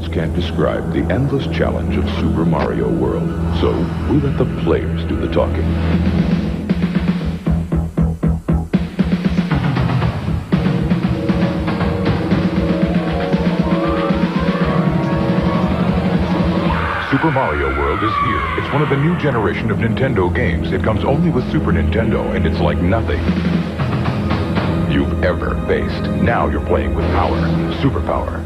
words can't describe the endless challenge of Super Mario World, so we let the players do the talking. Super Mario World is here. It's one of the new generation of Nintendo games. It comes only with Super Nintendo, and it's like nothing you've ever faced. Now you're playing with power. Superpower.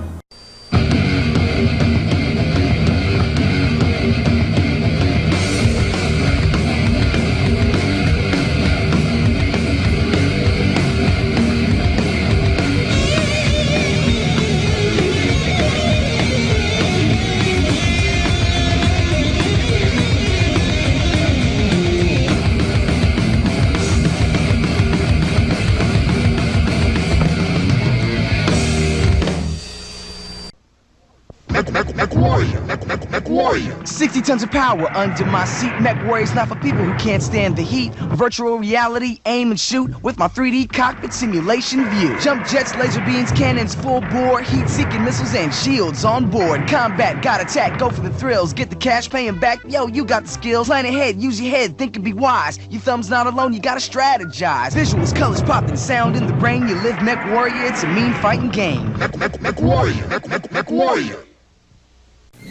Warrior. 60 tons of power under my seat. Mech Warrior's not for people who can't stand the heat. Virtual reality, aim and shoot with my 3D cockpit simulation view. Jump jets, laser beams, cannons full bore, heat-seeking missiles and shields on board. Combat, got attack, go for the thrills, get the cash, paying back. Yo, you got the skills. Plan ahead, use your head, think and be wise. Your thumb's not alone, you gotta strategize. Visuals, colors popping, sound in the brain. You live Mech Warrior, it's a mean fighting game. Mech Warrior. Mech Warrior.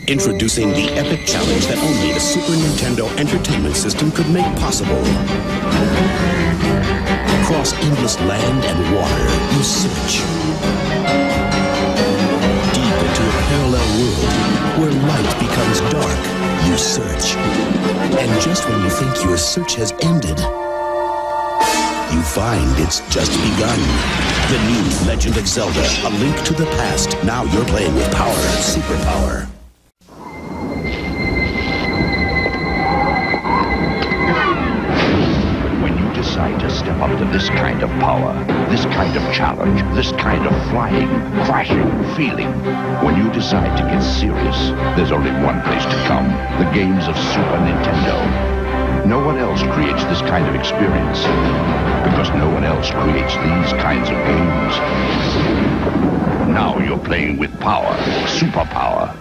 Introducing the epic challenge that only the Super Nintendo Entertainment System could make possible. Across endless land and water, you search. Deep into a parallel world where light becomes dark, you search. And just when you think your search has ended, you find it's just begun. The new Legend of Zelda, A Link to the Past. Now you're playing with power, superpower. Decide to step up to this kind of power, this kind of challenge, this kind of flying, crashing feeling. When you decide to get serious, there's only one place to come, the games of Super Nintendo. No one else creates this kind of experience, because no one else creates these kinds of games. Now you're playing with power, superpower.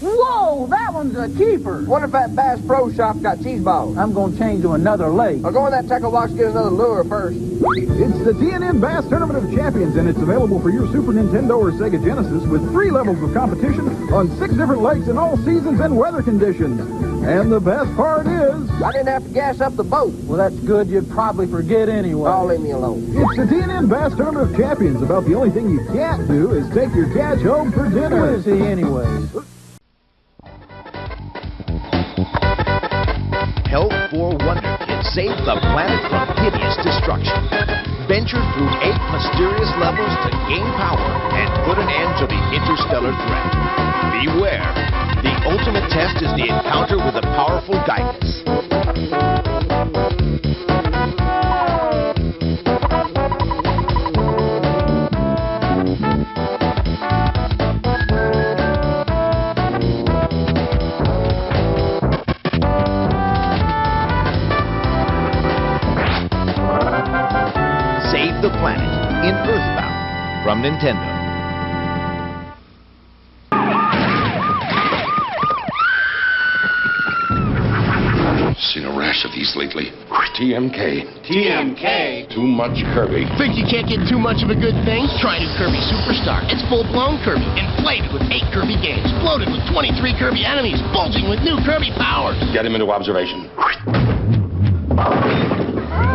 Whoa, that one's a keeper. What if that Bass Pro Shop got cheese balls? I'm going to change to another lake. I'll go in that tackle box and get another lure first. It's the TNN Bass Tournament of Champions, and it's available for your Super Nintendo or Sega Genesis with 3 levels of competition on 6 different lakes in all seasons and weather conditions. And the best part is... I didn't have to gas up the boat. Well, that's good. You'd probably forget anyway. Oh, leave me alone. It's the TNN Bass Tournament of Champions. About the only thing you can't do is take your catch home for dinner. Who is he anyways? Help for Wonder Kids save the planet from hideous destruction. Venture through 8 mysterious levels to gain power and put an end to the interstellar threat. Beware, the ultimate test is the encounter with a powerful guidance. The Planet in Earthbound from Nintendo. Seen a rash of these lately. TMK. TMK? Too much Kirby. Think you can't get too much of a good thing? Try new Kirby Superstar. It's full-blown Kirby, inflated with 8 Kirby games, bloated with 23 Kirby enemies, bulging with new Kirby powers. Get him into observation.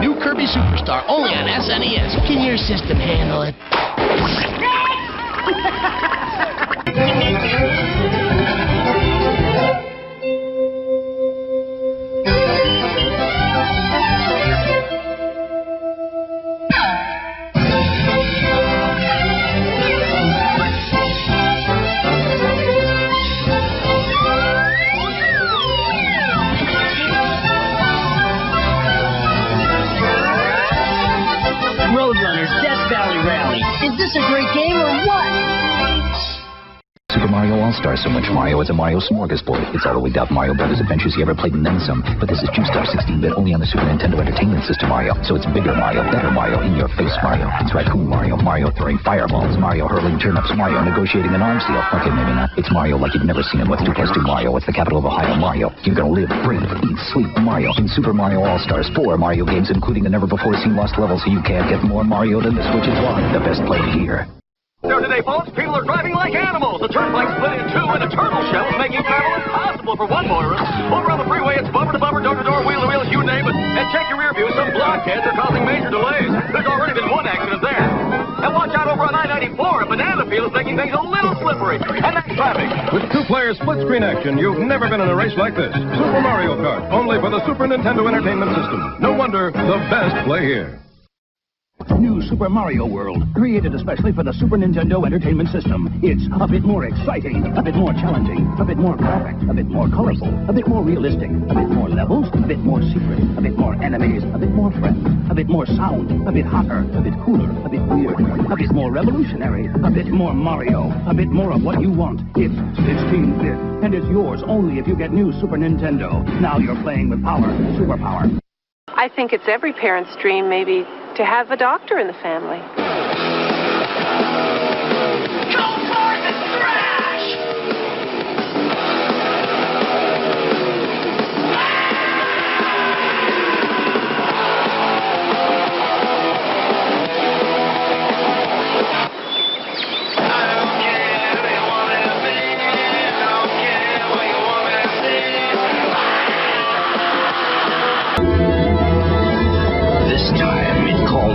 New Kirby Superstar, only on SNES. Can your system handle it? Roadrunners Death Valley Rally. Is this a great game or what? Super Mario All-Stars so much Mario, it's a Mario smorgasbord. It's all the wigged out Mario Brothers adventures you ever played and then some. But this is Two-Star 16-bit only on the Super Nintendo Entertainment System Mario. So it's bigger Mario, better Mario, in-your-face Mario. It's Raccoon Mario, Mario throwing fireballs, Mario hurling turnips, Mario negotiating an arms deal. Okay, maybe not. It's Mario like you've never seen him. What's 2 plus 2 Mario? What's the capital of Ohio? Mario. You're gonna live, breathe, eat, sleep Mario. In Super Mario All-Stars, 4 Mario games, including the never-before-seen lost levels, so you can't get more Mario than this, which is why the best play here. There today, folks, people are driving like animals. The turnpike split in two, and a turtle shell is making travel impossible for one motorist. Over on the freeway, it's bumper to bumper, door to door, wheel to wheel, you name it. And check your rear view, some blockheads are causing major delays. There's already been one accident there. And watch out over on I-94, a banana peel is making things a little slippery. And that's traffic. With two-player split-screen action, you've never been in a race like this. Super Mario Kart, only for the Super Nintendo Entertainment System. No wonder, the best play here. New Super Mario World, created especially for the Super Nintendo Entertainment System. It's a bit more exciting, a bit more challenging, a bit more graphic, a bit more colorful, a bit more realistic, a bit more levels, a bit more secret, a bit more enemies, a bit more friends, a bit more sound, a bit hotter, a bit cooler, a bit weird, a bit more revolutionary, a bit more Mario, a bit more of what you want. It's 16-bit, and it's yours only if you get new Super Nintendo. Now you're playing with power, superpower. I think it's every parent's dream, maybe, to have a doctor in the family. Go forth and thrash!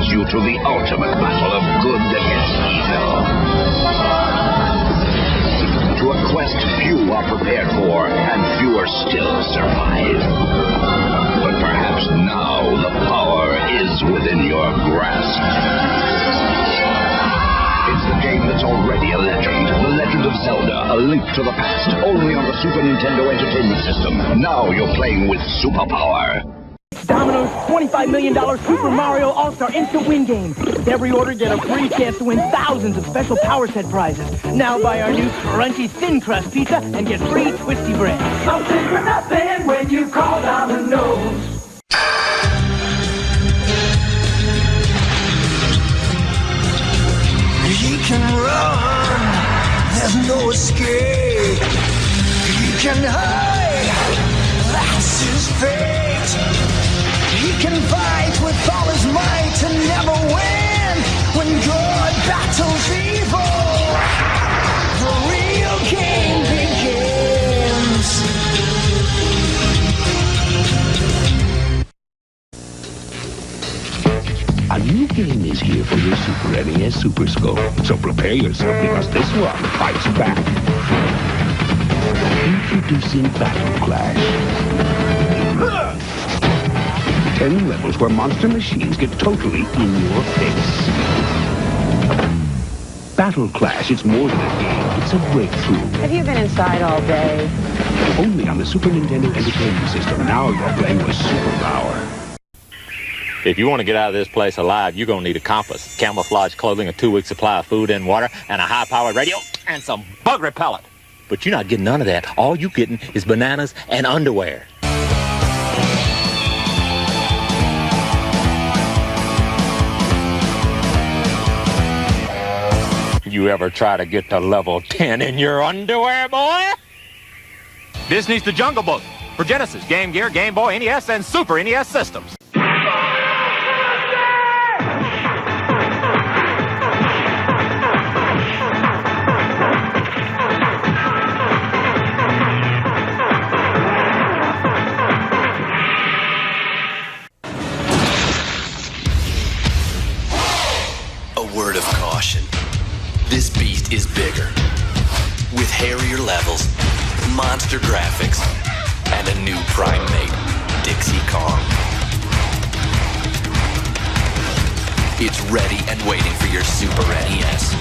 You to the ultimate battle of good against evil. To a quest few are prepared for, and fewer still survive. But perhaps now the power is within your grasp. It's the game that's already a legend. The Legend of Zelda, A Link to the Past, only on the Super Nintendo Entertainment System. Now you're playing with superpower. Domino's $25 million Super Mario All-Star Instant Win game. With every order, get a free chance to win thousands of special Power Set prizes. Now buy our new crunchy thin crust pizza and get free twisty bread. Something for nothing when you call Domino's. He can run, there's no escape. He can hide, that's his fate. He can fight with all his might and never win. When good battles evil, the real game begins. A new game is here for your Super NES Super Scope, so prepare yourself because this one fights back. Introducing Battle Clash. 10 levels where monster machines get totally in your face. Battle Clash, it's more than a game, it's a breakthrough. Have you been inside all day? Only on the Super Nintendo Entertainment System. Now you're playing with superpower. If you want to get out of this place alive, you're going to need a compass, camouflage clothing, a 2-week supply of food and water, and a high-powered radio, and some bug repellent. But you're not getting none of that. All you're getting is bananas and underwear. You ever try to get to level 10 in your underwear, boy? Disney's The Jungle Book for Genesis, Game Gear, Game Boy, NES, and Super NES systems. A word of caution. This beast is bigger, with hairier levels, monster graphics, and a new prime mate, Dixie Kong. It's ready and waiting for your Super NES.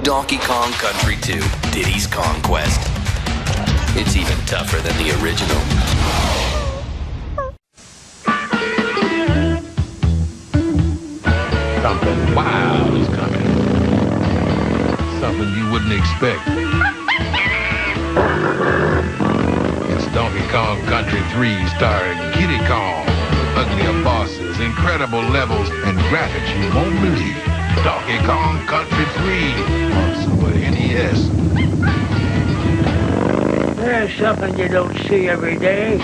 Donkey Kong Country 2, Diddy's Conquest. It's even tougher than the original. Something wild is coming. something you wouldn't expect. It's Donkey Kong Country 3 starring Kiddy Kong. Uglier bosses, incredible levels, and graphics you won't believe. Donkey Kong Country 3 on Super NES. There's something you don't see every day.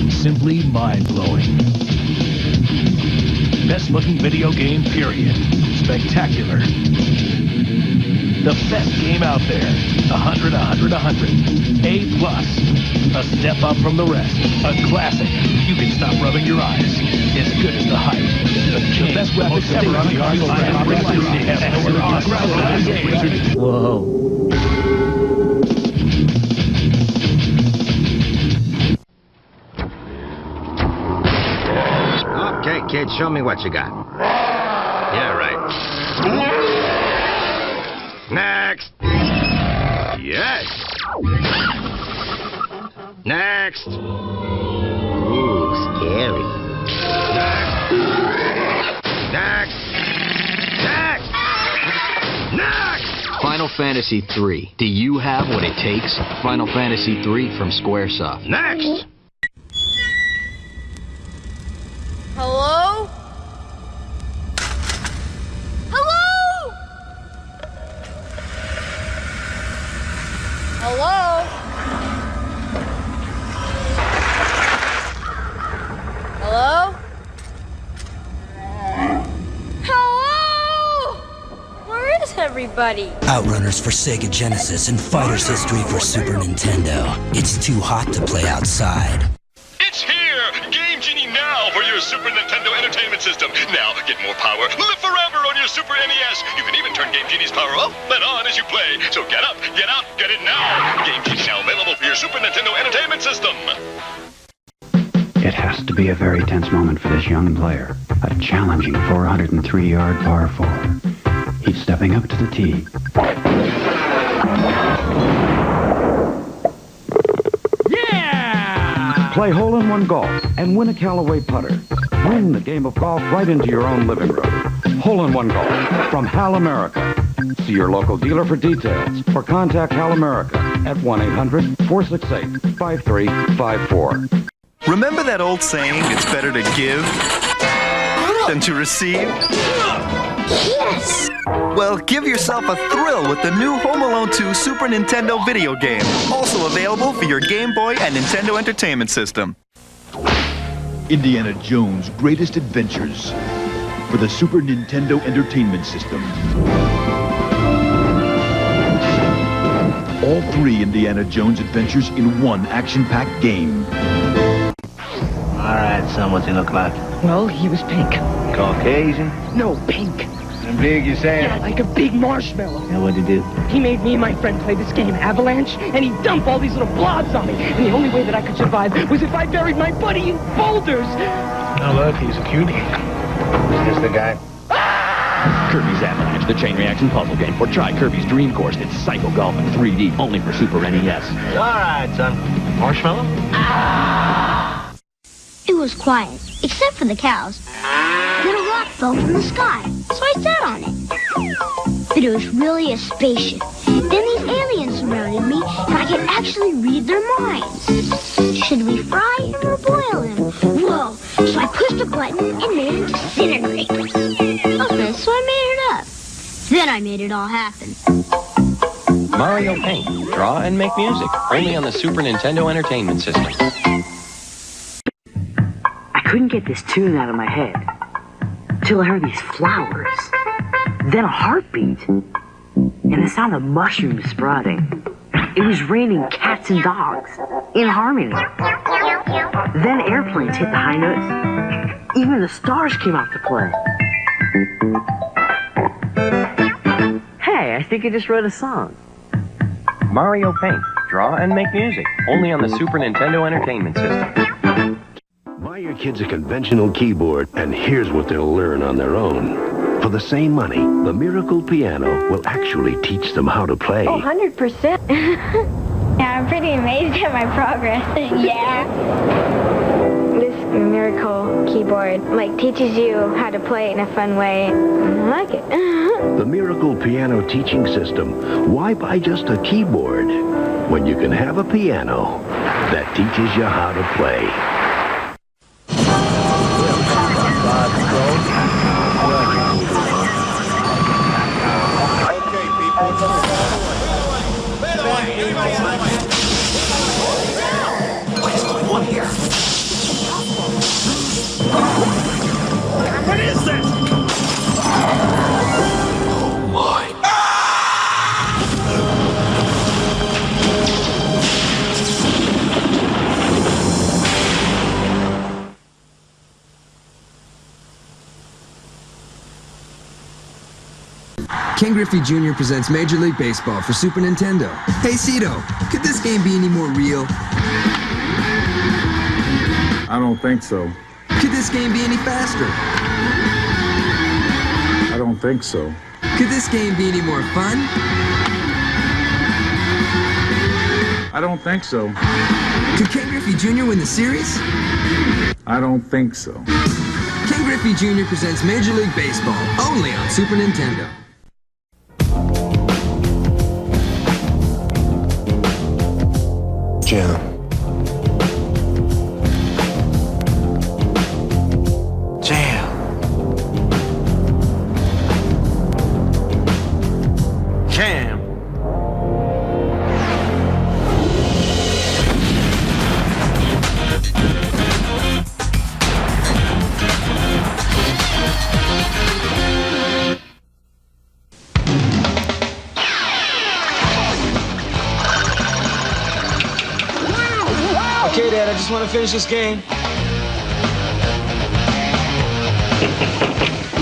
Simply mind-blowing. Best-looking video game, period. Spectacular. The best game out there. 100, 100, 100. A+. A step up from the rest. A classic. You can stop rubbing your eyes. As good as the hype. The best graphics ever on the RC. Whoa. Okay, kid, show me what you got. Yeah, right. Next. Yes. Next. Ooh, scary. Next. Next. Next. Final Fantasy III. Do you have what it takes? Final Fantasy III from Squaresoft. Next. Hello? Hello? Hello? Hello? Hello? Where is everybody? Outrunners for Sega Genesis and Fighter's History for Super Nintendo. It's too hot to play outside. It's here! Game Genie now for your Super Nintendo Entertainment System. Now, get more power, live forever on your Super NES. You can even turn Game Genie's power off and on as you play. So get up, get out, get it now! Game Genie now available for your Super Nintendo Entertainment System. It has to be a very tense moment for this young player. A challenging 403-yard par 4. He's stepping up to the tee. Play hole-in-one golf and win a Callaway putter. Bring the game of golf right into your own living room. Hole-in-one golf from Hal America. See your local dealer for details or contact Hal America at 1-800-468-5354. Remember that old saying, it's better to give than to receive? Yes! Well, give yourself a thrill with the new Home Alone 2 Super Nintendo video game. Also available for your Game Boy and Nintendo Entertainment System. Indiana Jones' Greatest Adventures for the Super Nintendo Entertainment System. All 3 Indiana Jones adventures in one action-packed game. All right, son, what's he look like? Well, he was pink. Caucasian? No, pink. And big, you say? Yeah, like a big marshmallow. Yeah, what'd he do? He made me and my friend play this game, Avalanche, and he'd dump all these little blobs on me. And the only way that I could survive was if I buried my buddy in boulders. Oh, look, he's a cutie. Is this the guy? Kirby's Avalanche, the chain reaction puzzle game. Or try Kirby's Dream Course. It's Psycho Golf in 3D, only for Super NES. All right, son. Marshmallow? It was quiet, except for the cows. Then a rock fell from the sky, so I sat on it. But it was really a spaceship. Then these aliens surrounded me, and I could actually read their minds. Should we fry or boil him? Whoa! So I pushed a button and made him disintegrate. Okay, so I made it up. Then I made it all happen. Mario Paint. Draw and make music. Only on the Super Nintendo Entertainment System. I couldn't get this tune out of my head till I heard these flowers, then a heartbeat, and the sound of mushrooms sprouting. It was raining cats and dogs in harmony. Then airplanes hit the high notes. Even the stars came out to play. Hey, I think I just wrote a song. Mario Paint. Draw and make music. Only on the Super Nintendo Entertainment System. Buy your kids a conventional keyboard, and here's what they'll learn on their own. For the same money, the Miracle Piano will actually teach them how to play. Oh, 100%. Yeah, I'm pretty amazed at my progress. Yeah. This Miracle keyboard. Like, teaches you how to play it in a fun way. I like it. The Miracle Piano Teaching System. Why buy just a keyboard when you can have a piano that teaches you how to play? What is this? Oh my. Ken Griffey Jr. presents Major League Baseball for Super Nintendo. Hey Cito, could this game be any more real? I don't think so. Could this game be any faster? I don't think so. Could this game be any more fun? I don't think so. Could Ken Griffey Jr. win the series? I don't think so. Ken Griffey Jr. presents Major League Baseball, only on Super Nintendo. Jam. Jam. Jam. Okay, Dad, I just want to finish this game.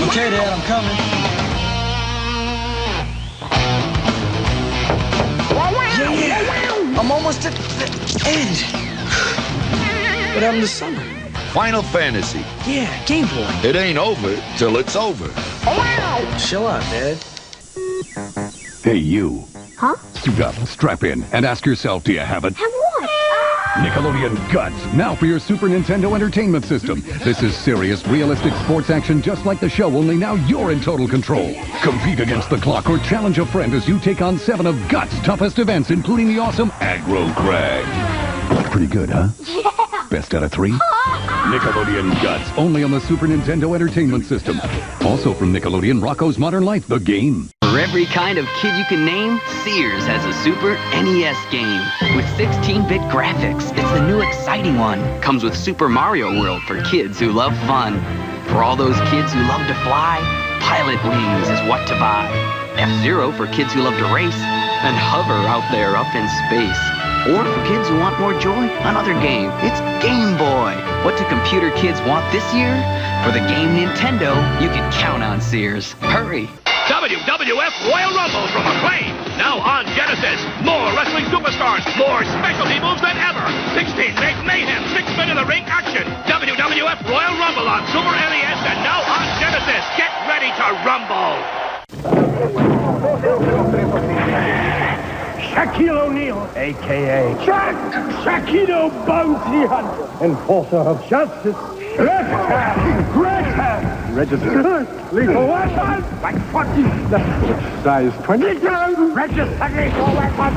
Okay, Dad, I'm coming. Yeah, I'm almost at the end. What happened to summer? Final Fantasy. Yeah, Game Boy. It ain't over till it's over. Chill out, Dad. Hey, you. Huh? Suit up, strap in, and ask yourself, do you have it? Have what? Nickelodeon Guts, now for your Super Nintendo Entertainment System. This is serious, realistic sports action just like the show, only now you're in total control. Compete against the clock or challenge a friend as you take on 7 of Guts' toughest events, including the awesome Aggro Crag. Pretty good, huh? Yeah. Best out of 3? Nickelodeon Guts, only on the Super Nintendo Entertainment System. Also from Nickelodeon, Rocco's Modern Life, the game. For every kind of kid you can name, Sears has a Super NES game. With 16-bit graphics, it's the new exciting one. Comes with Super Mario World for kids who love fun. For all those kids who love to fly, Pilot Wings is what to buy. F-Zero for kids who love to race, and hover out there up in space. Or for kids who want more joy, another game. It's Game Boy. What do computer kids want this year? For the game Nintendo, you can count on Sears. Hurry! WWF Royal Rumble from Acclaim. Now on Genesis. More wrestling superstars. More specialty moves than ever. 16 Meg Mayhem. 6 men in the ring action. WWF Royal Rumble on Super NES and now on Genesis. Get ready to rumble. Shaquille O'Neal, a.k.a. Shaquito Bounty Hunter, enforcer of justice. Left hand, right hand, register, lethal weapon, like 40, size 22, register lethal weapon.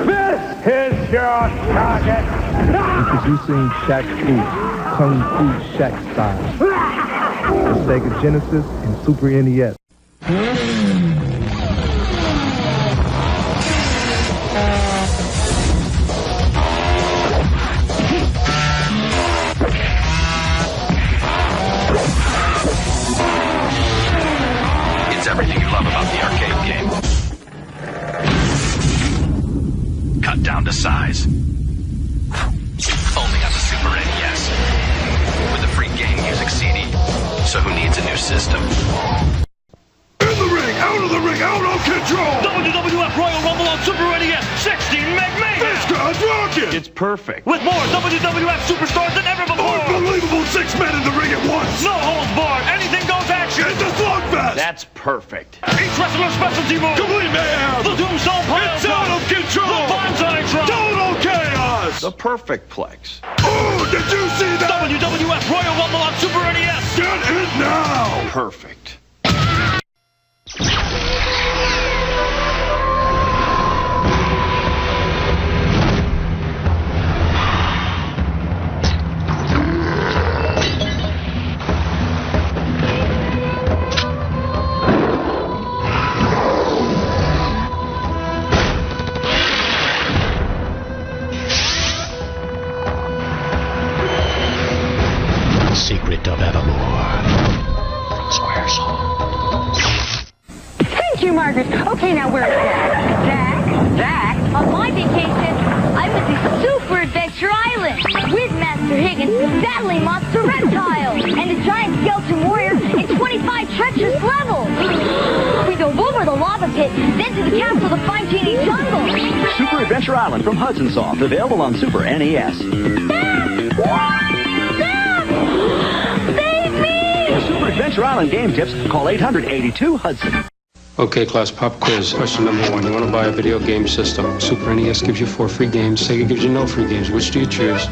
This is your target. Introducing Shaq Fu, Kung Fu Shaq style. The Sega Genesis and Super NES. It's everything you love about the arcade game. Cut down to size. Only on the Super NES. With a free game music CD. So who needs a new system? In the ring, out of the ring, out of control! WWF Royal Rumble on Super NES, 16 Meg Mayhem! This guy's rocking! It's perfect. With more WWF superstars than ever before! Unbelievable 6 men in the ring at once! No holds barred, anything goes action! It's a slugfest! That's perfect. Each wrestler's specialty move! Complete mayhem! The Tombstone Pile It's out of control! The Bonsai Trap! Total chaos! Yes! The perfect plex. Oh, did you see that? WWF Royal Rumble on Super NES! Get it now! Perfect. Secret of Evermore. From Squaresoft. Thank you, Margaret. Okay, now where's Zach? Zach? On my vacation, I went to Super Adventure Island with Master Higgins, battling monster reptiles, and a giant skeleton warrior in 25 treacherous levels. We dove over the lava pit, then to the castle of the fine-tuning jungle. Super Adventure Island from Hudson Soft, available on Super NES. Super Adventure Island game tips, call 800-82-HUDSON. Okay, class, pop quiz. Question number 1. You want to buy a video game system. Super NES gives you 4 free games. Sega gives you no free games. Which do you choose?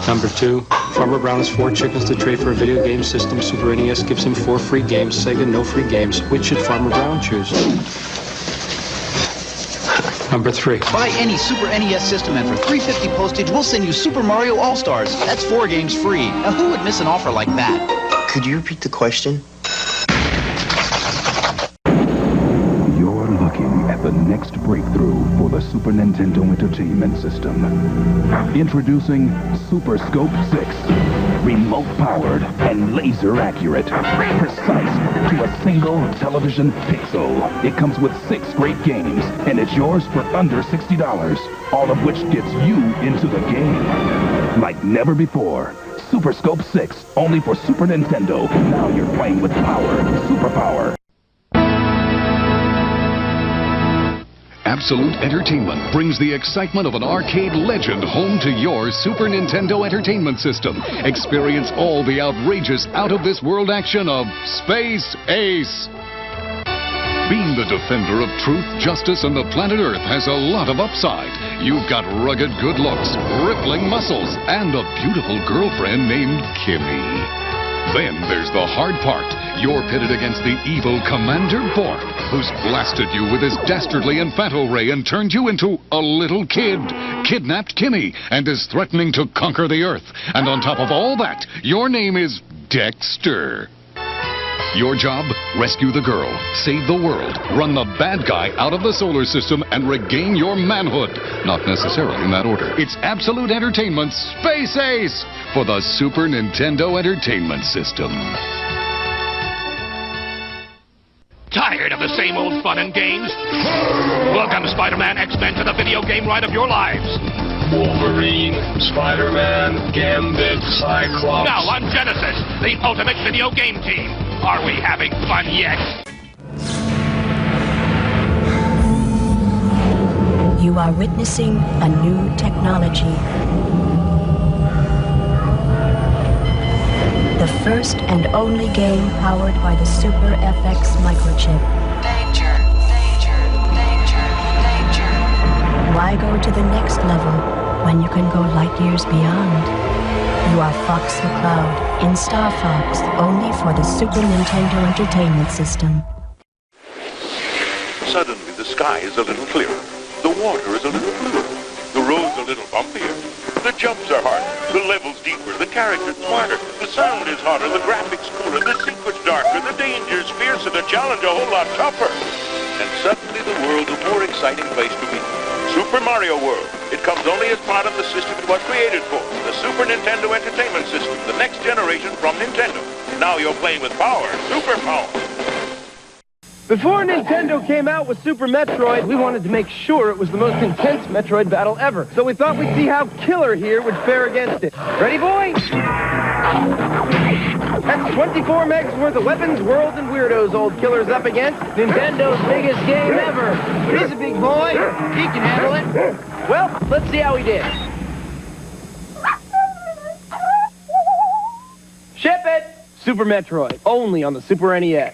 Number 2. Farmer Brown has 4 chickens to trade for a video game system. Super NES gives him 4 free games. Sega, no free games. Which should Farmer Brown choose? Number 3. Buy any Super NES system and for $3.50 postage, we'll send you Super Mario All-Stars. That's 4 games free. Now who would miss an offer like that? Could you repeat the question? You're looking at the next breakthrough for the Super Nintendo Entertainment System. Introducing Super Scope 6. Remote-powered and laser-accurate. Precise to a single television pixel. It comes with 6 great games, and it's yours for under $60. All of which gets you into the game. Like never before. Super Scope 6, only for Super Nintendo. Now you're playing with power. Superpower. Absolute Entertainment brings the excitement of an arcade legend home to your Super Nintendo Entertainment System. Experience all the outrageous, out-of-this-world action of Space Ace. Being the defender of truth, justice, and the planet Earth has a lot of upside. You've got rugged good looks, rippling muscles, and a beautiful girlfriend named Kimmy. Then there's the hard part. You're pitted against the evil Commander Bork, who's blasted you with his dastardly infanto ray and turned you into a little kid, kidnapped Kimmy, and is threatening to conquer the Earth. And on top of all that, your name is Dexter. Your job? Rescue the girl, save the world, run the bad guy out of the solar system, and regain your manhood. Not necessarily in that order. It's Absolute Entertainment's Space Ace for the Super Nintendo Entertainment System. Tired of the same old fun and games? Welcome, Spider-Man X-Men, to the video game ride of your lives. Wolverine, Spider-Man, Gambit, Cyclops. Now on Genesis, the ultimate video game team. Are we having fun yet? You are witnessing a new technology. The first and only game powered by the Super FX microchip. Danger, danger, danger, danger. Why go to the next level when you can go light years beyond? You are Fox McCloud in Star Fox, only for the Super Nintendo Entertainment System. Suddenly the sky is a little clearer. The water is a little bluer. The road's a little bumpier. The jumps are harder. The level's deeper. The character's smarter. The sound is hotter. The graphics cooler. The secret's darker. The danger's fiercer. The challenge a whole lot tougher. And suddenly the world's a more exciting place to be. Super Mario World. It comes only as part of the system it was created for. The Super Nintendo Entertainment System. The next generation from Nintendo. Now you're playing with power. Super power. Before Nintendo came out with Super Metroid, we wanted to make sure it was the most intense Metroid battle ever. So we thought we'd see how Killer here would fare against it. Ready, boys? That's 24 megs worth of weapons, worlds, and weirdos old Killer's up against. Nintendo's biggest game ever. He's a big boy. He can handle it. Well, let's see how he did. Ship it! Super Metroid, only on the Super NES.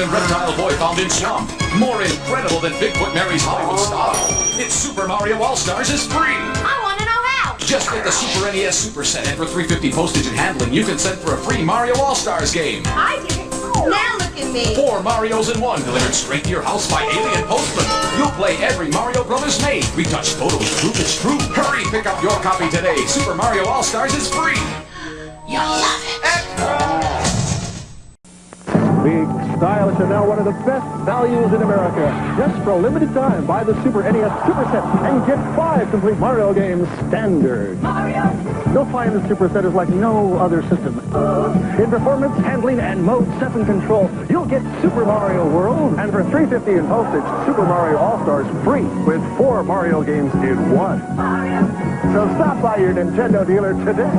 than Reptile Boy found in swamp. More incredible than Bigfoot marries Hollywood star. It's Super Mario All-Stars is free. I want to know how. Just get the Super NES Super Set, and for $3.50 postage and handling, you can send for a free Mario All-Stars game. I did it. Now look at me. 4 Marios in 1, delivered straight to your house by alien postman. You'll play every Mario Brothers made. Retouched photos prove it's true. Hurry, pick up your copy today. Super Mario All-Stars is free. You'll love it. Big, stylish, and now one of the best values in America. Just for a limited time, buy the Super NES Super Set and get 5 complete Mario games standard. Mario. You'll find the Super Set is like no other system. In performance, handling, and Mode 7 control, you'll get Super Mario World, and for $3.50 in postage, Super Mario All-Stars free with 4 Mario games in 1. Mario. So stop by your Nintendo dealer today.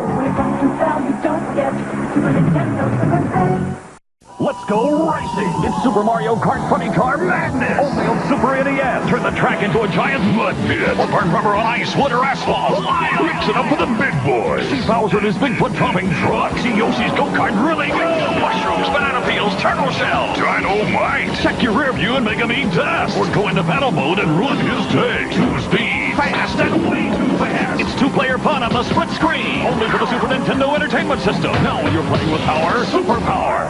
Let's go racing! It's Super Mario Kart Funny Car Madness! Only on Super NES. Turn the track into a giant mud pit. Or burn rubber on ice, wood, or asphalt. Mix it up with the big boys. See Bowser in his Bigfoot-topping truck. See Yoshi's go-kart really go. Mushrooms, banana peels, turtle shells. Dynamite! Check your rear view and make him eat dust. Or go into battle mode and ruin his day. 2 speed. Fast and way too fast. It's 2-player fun on the split screen. Only for the Super Nintendo Entertainment System. Now when you're playing with power, superpower.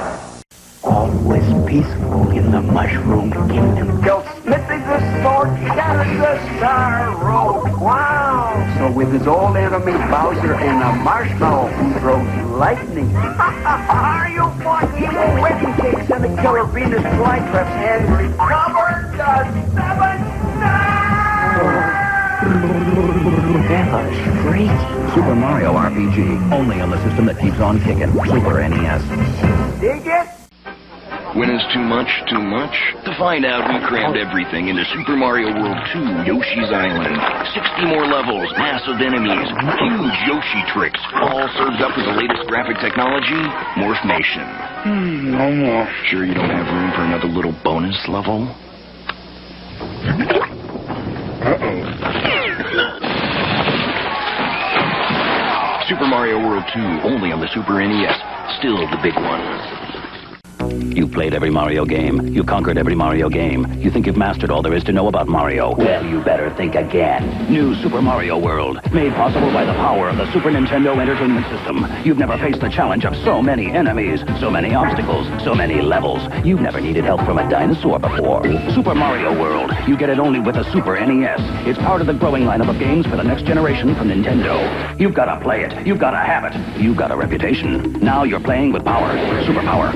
Always peaceful in the Mushroom Kingdom. Till smithy the sword shatters the star road. Wow! So with his old enemy Bowser and a marshmallow who throws lightning. Are you bought evil wedding cakes and the killer Venus flytraps and recovered the 7 That was freaky. Super Mario RPG. Only on the system that keeps on kicking. Super NES. Dig it? When is too much too much? To find out, we crammed everything into Super Mario World 2, Yoshi's Island. 60 more levels, massive enemies, huge Yoshi tricks, all served up with the latest graphic technology, Morphmation. No more. Sure you don't have room for another little bonus level? Super Mario World 2, only on the Super NES. Still the big one. You've played every Mario game. You've conquered every Mario game. You think you've mastered all there is to know about Mario. Well, you better think again. New Super Mario World, made possible by the power of the Super Nintendo Entertainment System. You've never faced the challenge of so many enemies, so many obstacles, so many levels. You've never needed help from a dinosaur before. Super Mario World, you get it only with a Super NES. It's part of the growing lineup of games for the next generation from Nintendo. You've got to play it. You've got to have it. You've got a reputation. Now you're playing with power. Superpower.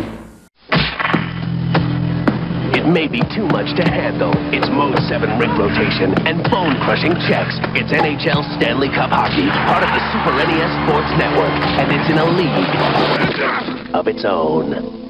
It may be too much to handle. It's Mode 7 rig rotation and bone-crushing checks. It's NHL Stanley Cup hockey, part of the Super NES Sports Network, and it's in a league of its own.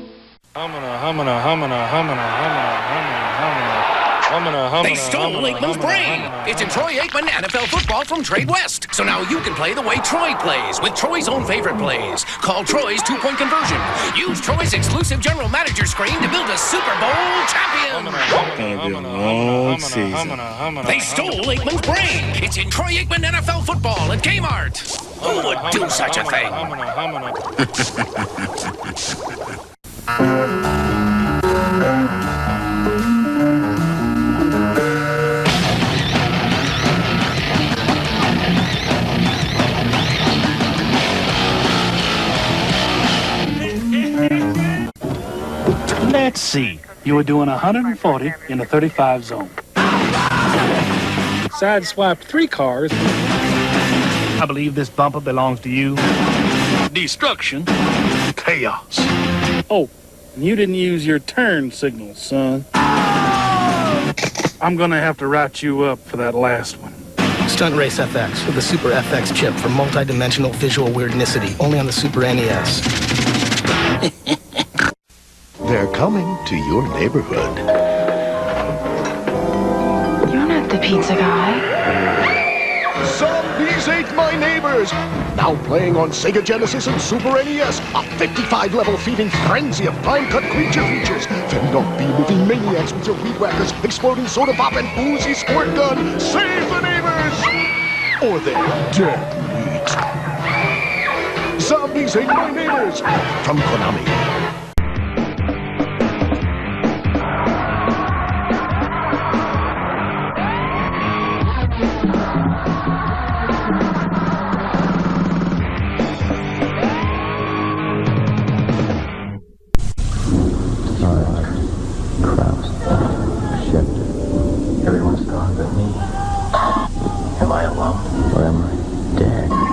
They stole Aikman's brain. It's in Troy Aikman NFL football from Trade West. So now you can play the way Troy plays with Troy's own favorite plays. Call Troy's 2-point conversion. Use Troy's exclusive general manager screen to build a Super Bowl champion. Gonna be a long season. They stole Aikman's brain. It's in Troy Aikman NFL football at Kmart. Who would do such a thing? Let's see. You were doing 140 in the 35 zone. Sideswiped 3 cars. I believe this bumper belongs to you. Destruction. Chaos. Oh, you didn't use your turn signal, son. I'm gonna have to write you up for that last one. Stunt Race FX with the Super FX chip for multi-dimensional visual weirdnicity, only on the Super NES. They're coming to your neighborhood. You're not the pizza guy. Zombies ate my neighbors! Now playing on Sega Genesis and Super NES, a 55-level feeding frenzy of prime-cut creature features, fending off bee-moving maniacs with your weed whackers, exploding soda pop, and boozy squirt gun. Save the neighbors! Or they're dead meat. Zombies ate my neighbors! From Konami. Am I alone? Or am I dead?